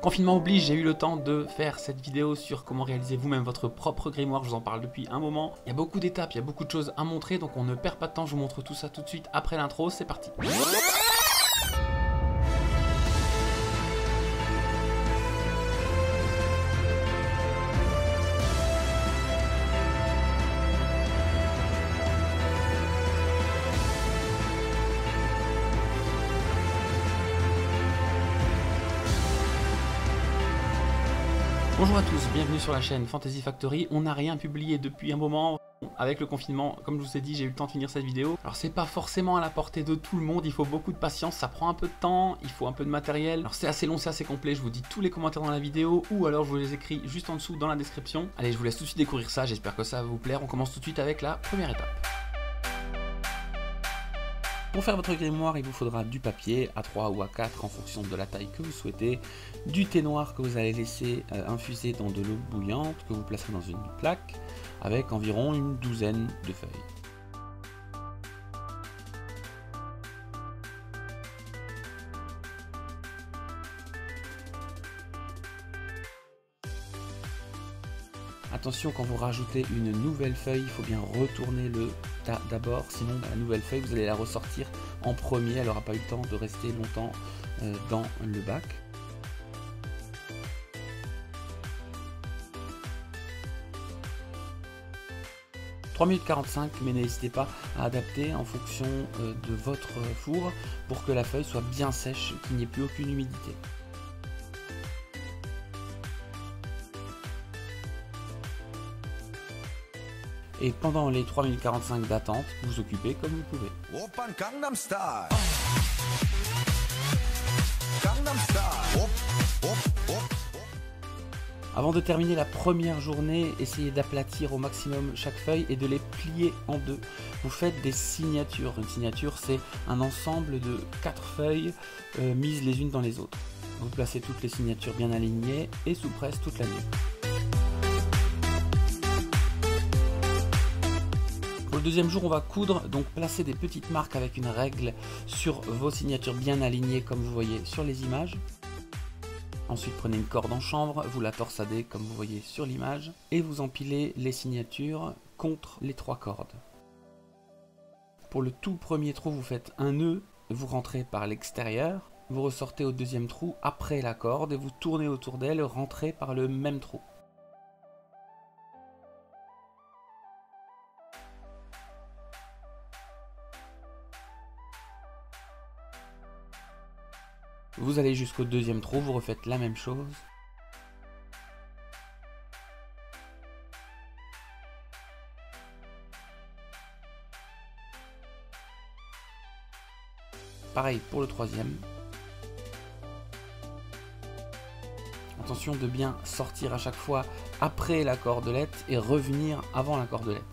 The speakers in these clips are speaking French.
Confinement oblige, j'ai eu le temps de faire cette vidéo sur comment réaliser vous-même votre propre grimoire. Je vous en parle depuis un moment. Il y a beaucoup d'étapes, il y a beaucoup de choses à montrer, donc on ne perd pas de temps. Je vous montre tout ça tout de suite après l'intro. C'est parti. Bonjour à tous, bienvenue sur la chaîne Fantasy Factory. On n'a rien publié depuis un moment. Avec le confinement, comme je vous ai dit, j'ai eu le temps de finir cette vidéo. Alors c'est pas forcément à la portée de tout le monde, il faut beaucoup de patience, ça prend un peu de temps, il faut un peu de matériel. Alors c'est assez long, c'est assez complet, je vous dis tous les commentaires dans la vidéo ou alors je vous les écris juste en dessous dans la description. Allez, je vous laisse tout de suite découvrir ça, j'espère que ça va vous plaire. On commence tout de suite avec la première étape. Pour faire votre grimoire, il vous faudra du papier A3 ou A4 en fonction de la taille que vous souhaitez, du thé noir que vous allez laisser infuser dans de l'eau bouillante que vous placerez dans une plaque avec environ une douzaine de feuilles. Attention, quand vous rajoutez une nouvelle feuille, il faut bien retourner le tas d'abord, sinon la nouvelle feuille, vous allez la ressortir en premier, elle n'aura pas eu le temps de rester longtemps dans le bac. « 3 minutes 45, mais n'hésitez pas à adapter en fonction de votre four pour que la feuille soit bien sèche, qu'il n'y ait plus aucune humidité. Et pendant les 3 minutes 45 d'attente, vous occupez comme vous pouvez. Avant de terminer la première journée, essayez d'aplatir au maximum chaque feuille et de les plier en deux. Vous faites des signatures. Une signature, c'est un ensemble de 4 feuilles mises les unes dans les autres. Vous placez toutes les signatures bien alignées et sous presse toute la nuit. Pour le deuxième jour, on va coudre, donc placer des petites marques avec une règle sur vos signatures bien alignées comme vous voyez sur les images. Ensuite, prenez une corde en chanvre, vous la torsadez comme vous voyez sur l'image et vous empilez les signatures contre les 3 cordes. Pour le tout premier trou, vous faites un nœud, vous rentrez par l'extérieur, vous ressortez au deuxième trou après la corde et vous tournez autour d'elle, rentrez par le même trou. Vous allez jusqu'au deuxième trou, vous refaites la même chose. Pareil pour le troisième. Attention de bien sortir à chaque fois après la cordelette et revenir avant la cordelette.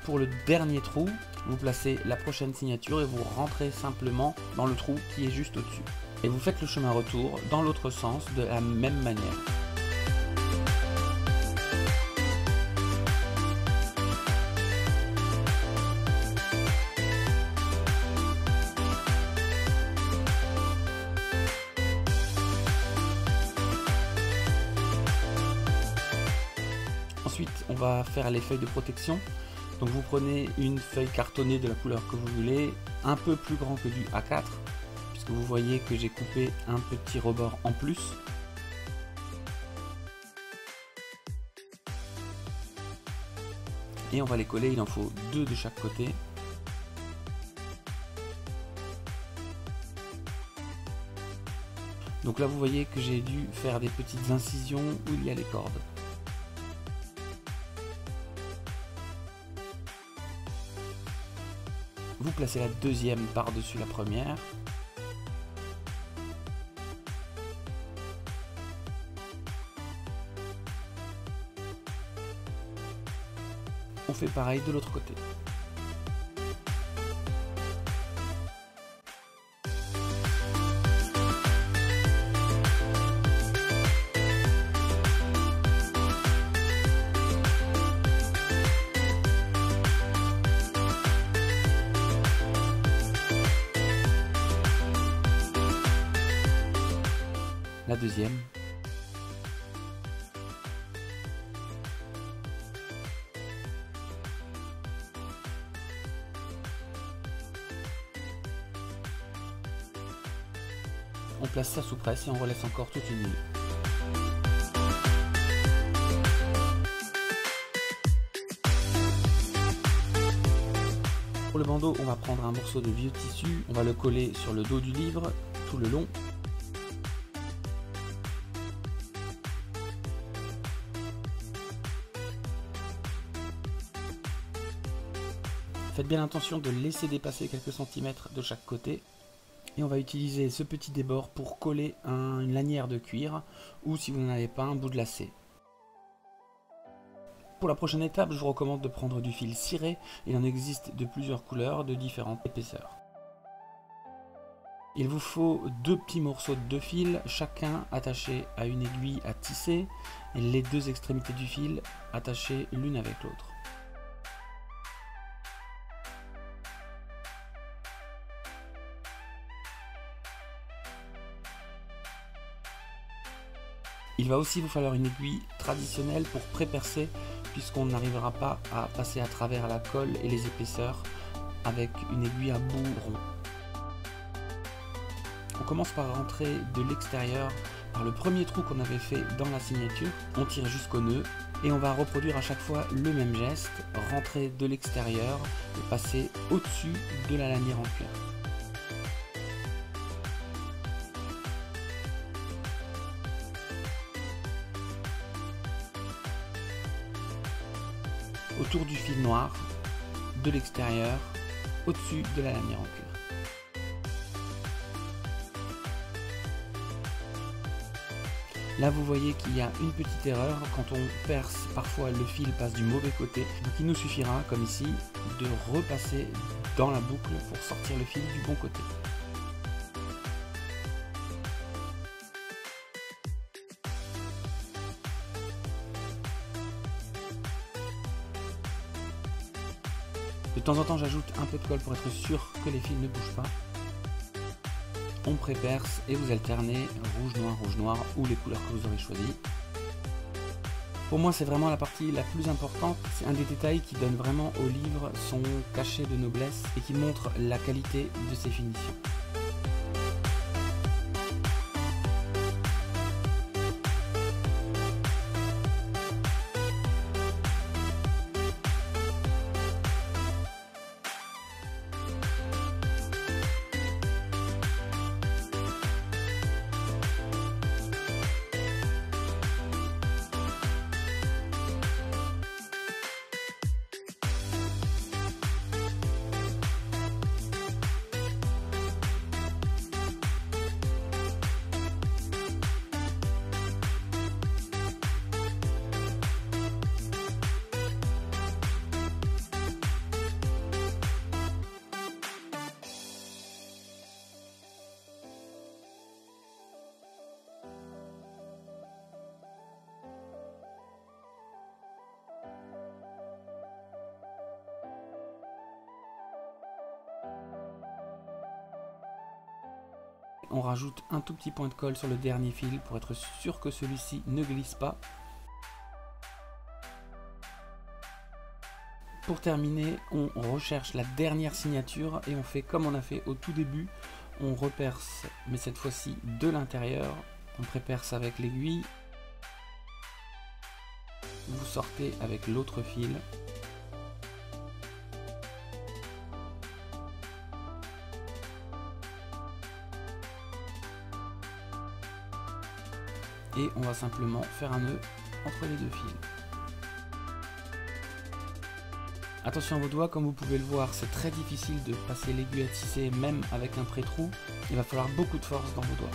Pour le dernier trou, vous placez la prochaine signature et vous rentrez simplement dans le trou qui est juste au-dessus. Et vous faites le chemin retour dans l'autre sens de la même manière. Ensuite, on va faire les feuilles de protection. Donc vous prenez une feuille cartonnée de la couleur que vous voulez, un peu plus grand que du A4, puisque vous voyez que j'ai coupé un petit rebord en plus. Et on va les coller, il en faut 2 de chaque côté. Donc là vous voyez que j'ai dû faire des petites incisions où il y a les cordes. Vous placez la deuxième par-dessus la première. On fait pareil de l'autre côté. la deuxième. On place ça sous presse et on relaisse encore toute une nuit. Pour le bandeau, on va prendre un morceau de vieux tissu, on va le coller sur le dos du livre tout le long. Faites bien attention de laisser dépasser quelques centimètres de chaque côté. Et on va utiliser ce petit débord pour coller une lanière de cuir ou si vous n'en avez pas, un bout de lacet. Pour la prochaine étape, je vous recommande de prendre du fil ciré. Il en existe de plusieurs couleurs, de différentes épaisseurs. Il vous faut 2 petits morceaux de fil, chacun attaché à une aiguille à tisser et les 2 extrémités du fil attachées l'une avec l'autre. Il va aussi vous falloir une aiguille traditionnelle pour pré-percer puisqu'on n'arrivera pas à passer à travers la colle et les épaisseurs avec une aiguille à bout rond. On commence par rentrer de l'extérieur par le premier trou qu'on avait fait dans la signature. On tire jusqu'au nœud et on va reproduire à chaque fois le même geste, rentrer de l'extérieur et passer au-dessus de la lanière en cuir. Autour du fil noir, de l'extérieur, au-dessus de la lanière en cuir. Là vous voyez qu'il y a une petite erreur, quand on perce, parfois le fil passe du mauvais côté. Donc il nous suffira, comme ici, de repasser dans la boucle pour sortir le fil du bon côté. De temps en temps, j'ajoute un peu de colle pour être sûr que les fils ne bougent pas. On pré-perce et vous alternez rouge, noir ou les couleurs que vous aurez choisies. Pour moi, c'est vraiment la partie la plus importante. C'est un des détails qui donne vraiment au livre son cachet de noblesse et qui montre la qualité de ses finitions. On rajoute un tout petit point de colle sur le dernier fil pour être sûr que celui-ci ne glisse pas. Pour terminer, on recherche la dernière signature et on fait comme on a fait au tout début. On reperce, mais cette fois-ci de l'intérieur. On pré-perce avec l'aiguille. Vous sortez avec l'autre fil. Et on va simplement faire un nœud entre les deux fils. Attention à vos doigts, comme vous pouvez le voir, c'est très difficile de passer l'aiguille à tisser même avec un pré-trou. Il va falloir beaucoup de force dans vos doigts.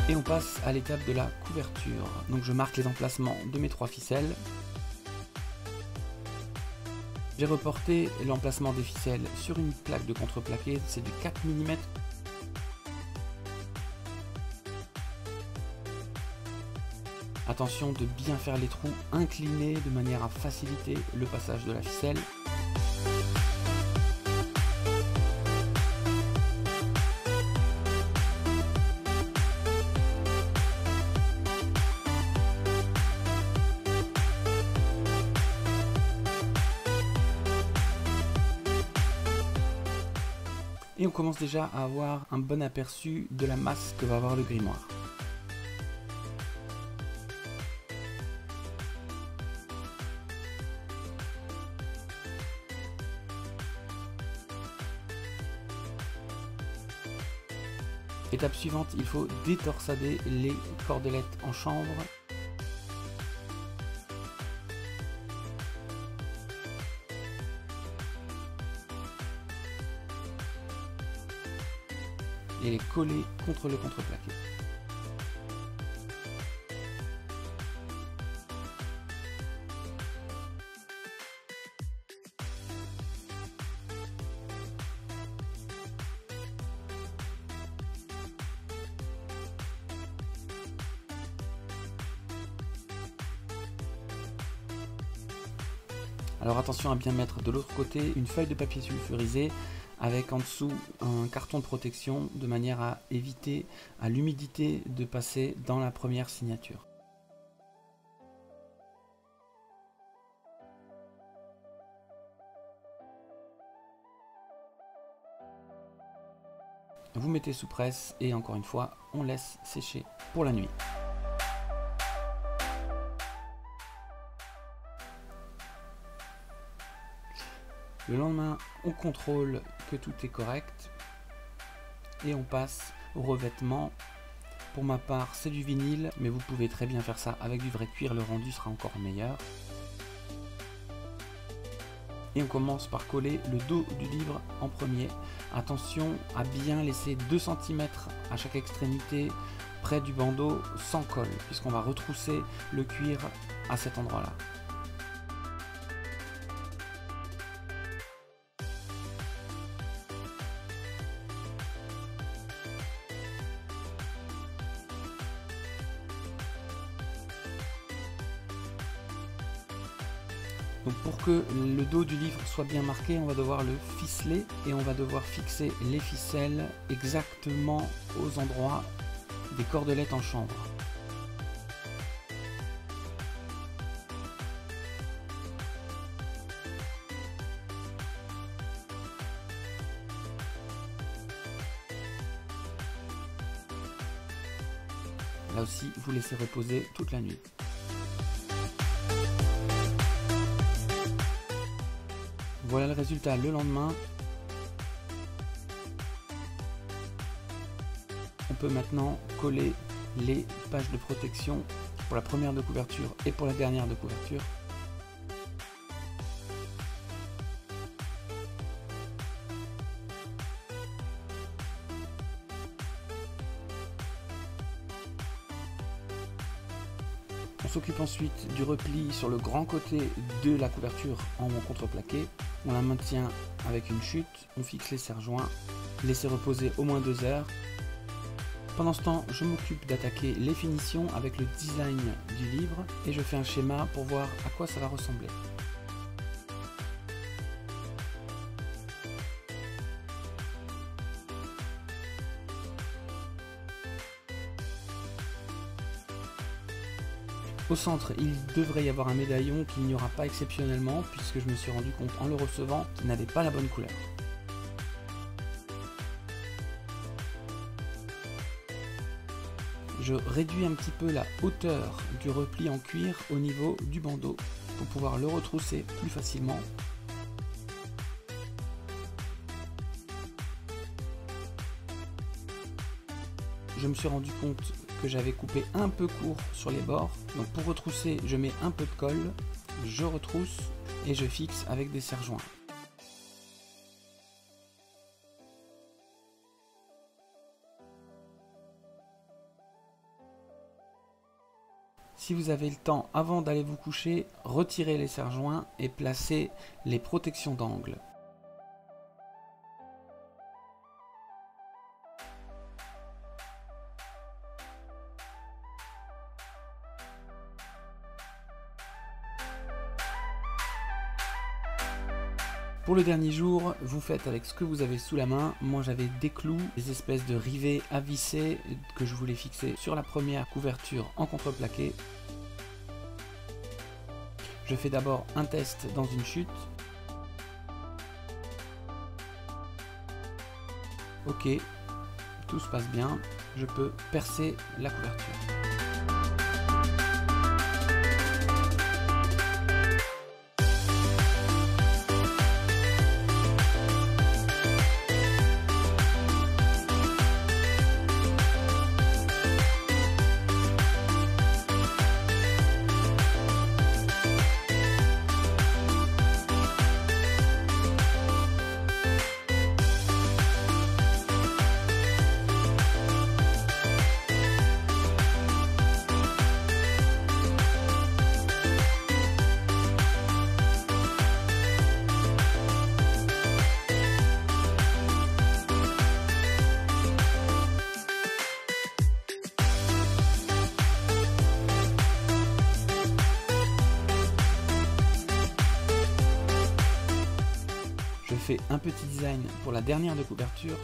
Et on passe à l'étape de la couverture. Donc je marque les emplacements de mes 3 ficelles. J'ai reporté l'emplacement des ficelles sur une plaque de contreplaqué, c'est du 4 mm. Attention de bien faire les trous inclinés de manière à faciliter le passage de la ficelle. Et on commence déjà à avoir un bon aperçu de la masse que va avoir le grimoire. Étape suivante, il faut détorsader les cordelettes en chanvre. Et les coller contre le contreplaqué. Alors attention à bien mettre de l'autre côté une feuille de papier sulfurisé avec en dessous un carton de protection de manière à éviter à l'humidité de passer dans la première signature. Vous mettez sous presse et encore une fois on laisse sécher pour la nuit. Le lendemain, on contrôle que tout est correct et on passe au revêtement. Pour ma part, c'est du vinyle, mais vous pouvez très bien faire ça avec du vrai cuir, le rendu sera encore meilleur. Et on commence par coller le dos du livre en premier. Attention à bien laisser 2 cm à chaque extrémité près du bandeau sans colle, puisqu'on va retrousser le cuir à cet endroit-là. Donc pour que le dos du livre soit bien marqué, on va devoir le ficeler et on va devoir fixer les ficelles exactement aux endroits des cordelettes en chanvre. Là aussi, vous laissez reposer toute la nuit. Voilà le résultat le lendemain. On peut maintenant coller les pages de protection pour la première de couverture et pour la dernière de couverture. On s'occupe ensuite du repli sur le grand côté de la couverture en contreplaqué. On la maintient avec une chute, on fixe les serre-joints, laissez reposer au moins 2 heures. Pendant ce temps, je m'occupe d'attaquer les finitions avec le design du livre et je fais un schéma pour voir à quoi ça va ressembler. Au centre, il devrait y avoir un médaillon qu'il n'y aura pas exceptionnellement puisque je me suis rendu compte en le recevant qu'il n'avait pas la bonne couleur. Je réduis un petit peu la hauteur du repli en cuir au niveau du bandeau pour pouvoir le retrousser plus facilement. Je me suis rendu compte que j'avais coupé un peu court sur les bords, donc pour retrousser je mets un peu de colle, je retrousse et je fixe avec des serre-joints. Si vous avez le temps avant d'aller vous coucher, retirez les serre-joints et placez les protections d'angle. Pour le dernier jour, vous faites avec ce que vous avez sous la main. Moi j'avais des clous, des espèces de rivets à visser que je voulais fixer sur la première couverture en contreplaqué. Je fais d'abord un test dans une chute. Ok, tout se passe bien, je peux percer la couverture. Je fais un petit design pour la dernière de couverture.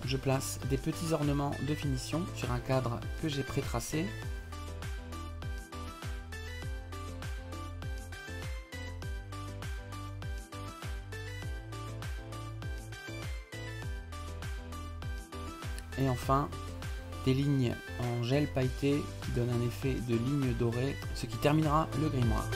Je place des petits ornements de finition sur un cadre que j'ai pré-tracé. Et enfin, des lignes en gel pailleté qui donnent un effet de ligne dorée, ce qui terminera le grimoire.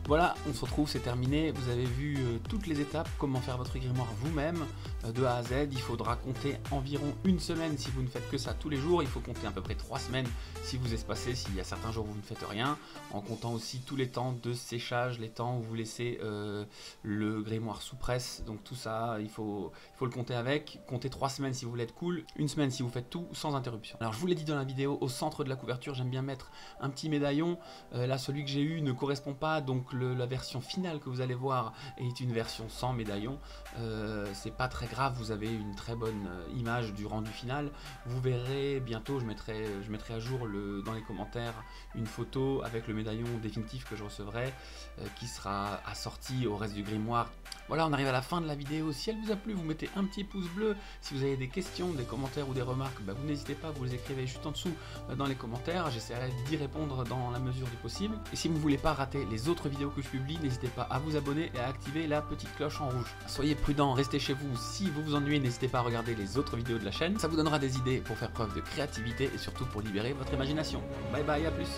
Voilà, on se retrouve, c'est terminé. Vous avez vu toutes les étapes, comment faire votre grimoire vous-même, de A à Z. Il faudra compter environ une semaine si vous ne faites que ça tous les jours. Il faut compter à peu près 3 semaines si vous espacez, s'il y a certains jours où vous ne faites rien, en comptant aussi tous les temps de séchage, les temps où vous laissez le grimoire sous presse. Donc tout ça, il faut le compter avec. Comptez 3 semaines si vous voulez être cool, une semaine si vous faites tout sans interruption. Alors je vous l'ai dit dans la vidéo, au centre de la couverture, j'aime bien mettre un petit médaillon. Là, celui que j'ai eu ne correspond pas, donc la version finale que vous allez voir est une version sans médaillon. C'est pas très grave, vous avez une très bonne image du rendu final. Vous verrez bientôt, je mettrai à jour dans les commentaires une photo avec le médaillon définitif que je recevrai, qui sera assorti au reste du grimoire. Voilà, on arrive à la fin de la vidéo. Si elle vous a plu, vous mettez un petit pouce bleu. Si vous avez des questions, des commentaires ou des remarques, vous n'hésitez pas, vous les écrivez juste en dessous dans les commentaires. J'essaierai d'y répondre dans la mesure du possible. Et si vous ne voulez pas rater les autres vidéos que je publie, n'hésitez pas à vous abonner et à activer la petite cloche en rouge. Soyez prudents, restez chez vous. Si vous vous ennuyez, n'hésitez pas à regarder les autres vidéos de la chaîne. Ça vous donnera des idées pour faire preuve de créativité et surtout pour libérer votre imagination. Bye bye, à plus.